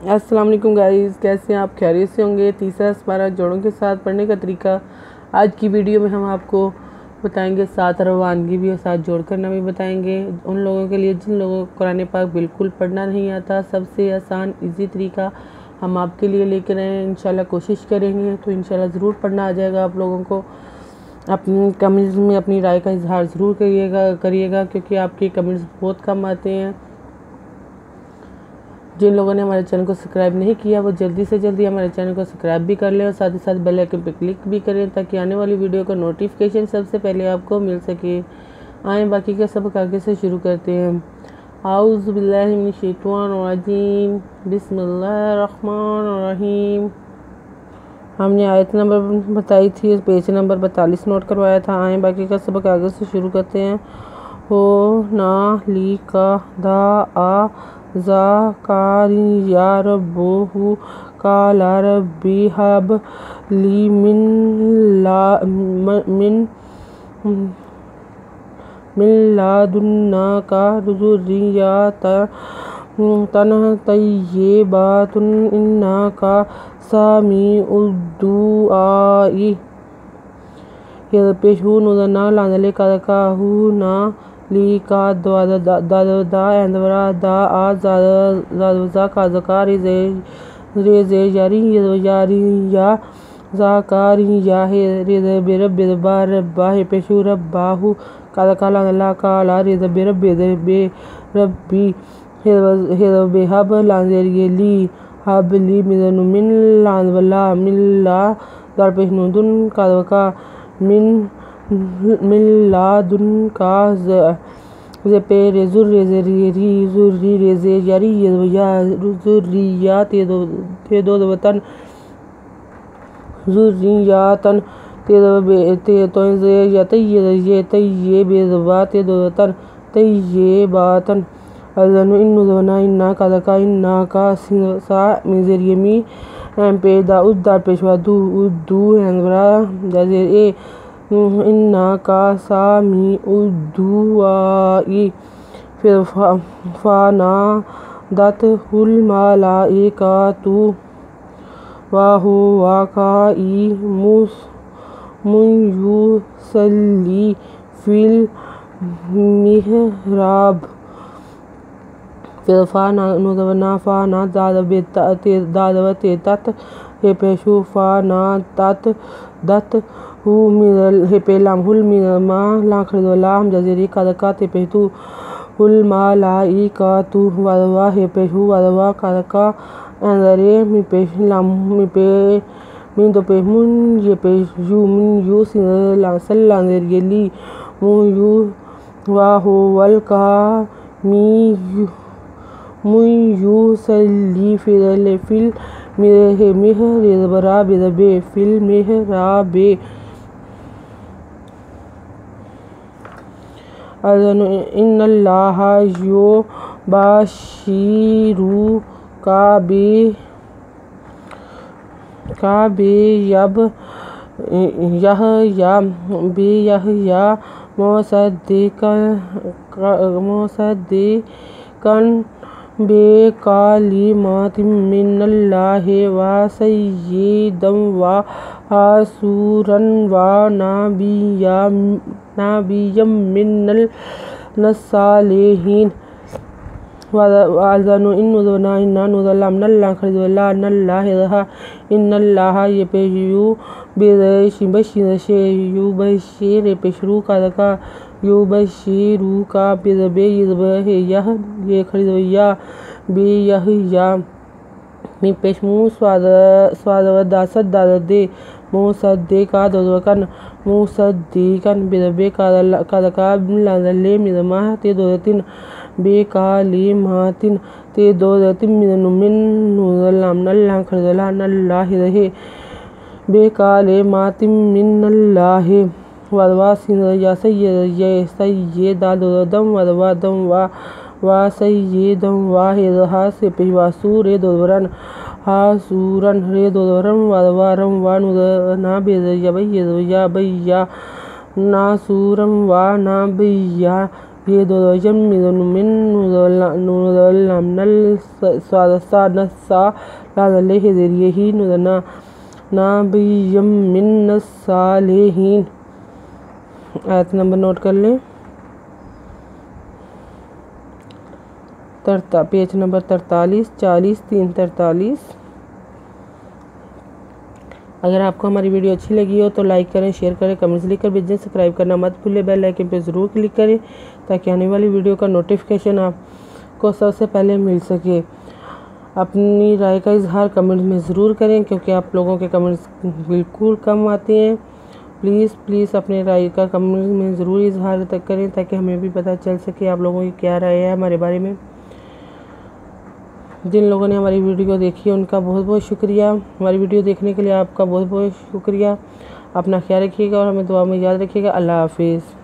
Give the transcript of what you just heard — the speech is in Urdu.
السلام علیکم گائز، کیسے ہیں آپ؟ خیریت سے ہوں گے۔ تیسرا اسپارہ جوڑوں کے ساتھ پڑھنے کا طریقہ آج کی ویڈیو میں ہم آپ کو بتائیں گے۔ 7 روانگی بھی اور 7 جوڑ کرنا بھی بتائیں گے ان لوگوں کے لیے جن لوگوں کو قرآن پاک بالکل پڑھنا نہیں آتا۔ سب سے آسان ایزی طریقہ ہم آپ کے لیے لے کر آئے ہیں۔ انشاءاللہ کوشش کریں گے تو انشاءاللہ ضرور پڑھنا آ جائے گا آپ لوگوں کو۔ اپنی کمنٹس میں اپنی رائے کا اظہار ضرور کریے گا کیونکہ آپ کے کمنٹس بہت کم آتے ہیں۔ جن لوگوں نے ہمارے چینل کو سبسکرائب نہیں کیا وہ جلدی سے جلدی ہمارے چینل کو سبسکرائب بھی کر لیں اور ساتھ ہی ساتھ بیل آئیکن پہ کلک بھی کریں تاکہ آنے والی ویڈیو کا نوٹیفیکیشن سب سے پہلے آپ کو مل سکے۔ آئیں باقی کا سبق آگے سے شروع کرتے ہیں۔ اعوذ باللہ من الشیطان الرجیم، بسم اللہ الرحمن الرحیم۔ ہم نے آیت نمبر بتائی تھی، پیج نمبر 42 نوٹ کروایا تھا۔ آئیں باقی کا سبق آگے سے شروع کرتے ہیں۔ ہو نا لی کا دا آ زکریا ربہ قال ربی ہب لی من لدنک ذریۃ طیبۃ انک سمیع الدعاء۔ پیشو نوزنا لاندلے کادکاہو نا لی کا دا اندورا دا آ زادوزا کازکا ریزے یاری یاری یا زکریا ریز برب با ربا پیشو رباہو کادکا لاندلا کالا ریز برب ربی ہب لاندریے لی ہب لی من لاندولا من لا دار پیشنو دن کادکا من لادن کا پہ ریزر ری زری ریزے یاری یا ذریات وطن ذریاتن طیباتن طیباتن اذن انزونا انا کادکا انا کا سا مزری می پہ دا ادار پیشوا دو اندورا جازر اے انا کا سمیع الدعاء۔ پھر فنادتہ الملائکۃ وہو قائم یصلی فی المحراب۔ پھر فنادت پیشو فنادت لام ما لام جزیری کادکا پیشو الملائکۃ ودوا پیشو ودوا کادکا اندرے می پیش لام می پے من دو پیش من یہ پیشو من یو سل لاندریے لی من یو واہول کا من یو سلی فی المحراب فی المحراب۔ اذن ان اللہ یبشرک بیحییٰ مصدقا بکلمات من اللہ وسیدا وحصورا ونبیا من الصالحین۔ وَأَذَنُ إِنَّ نُزُلَ مِنَ اللَّهِ أَنَّ اللَّهَ إِنَّ اللَّهَ يُبَشِّرُ پیشرو کادکا یبشروک بیحییٰ بیحییٰ می پیشمو سواد دے مصدقا دوزکن مصدقا برب کادکا لاندلے مزمہ دوزتن بکلمات دوزتن من اللہ بکلمات من اللہ۔ ودوا یا سیدہ دم ودوا دم و سیدم واحدہ سے پیشوا سور دورن حاسورن دورن ودوارم ونودنا بیزیا بیا ناسورم ونبیا یہ دوجم من نودلمنل سانسا لازلے ذریعے ہی ندنا نابیم من الصالحین۔ آیت نمبر نوٹ کر لیں، پیج نمبر 43 40 343۔ اگر آپ کو ہماری ویڈیو اچھی لگی ہو تو لائک کریں، شیئر کریں، کمنٹس لکھ کر بھیجیں، سبسکرائب کرنا مت بھولیں، بیل آئیکن پہ ضرور کلک کریں تاکہ آنے والی ویڈیو کا نوٹیفیکیشن آپ کو سب سے پہلے مل سکے۔ اپنی رائے کا اظہار کمنٹ میں ضرور کریں کیونکہ آپ لوگوں کے کمنٹس بالکل کم آتے ہیں۔ پلیز اپنے رائے کا کمنٹ میں ضرور اظہار کریں تاکہ ہمیں بھی پتہ چل سکے آپ لوگوں کی کیا رائے ہے ہمارے بارے میں۔ جن لوگوں نے ہماری ویڈیو دیکھی ہے ان کا بہت بہت شکریہ۔ ہماری ویڈیو دیکھنے کے لیے آپ کا بہت بہت شکریہ۔ اپنا خیال رکھیے گا اور ہمیں دعا میں یاد رکھیے گا۔ اللہ حافظ۔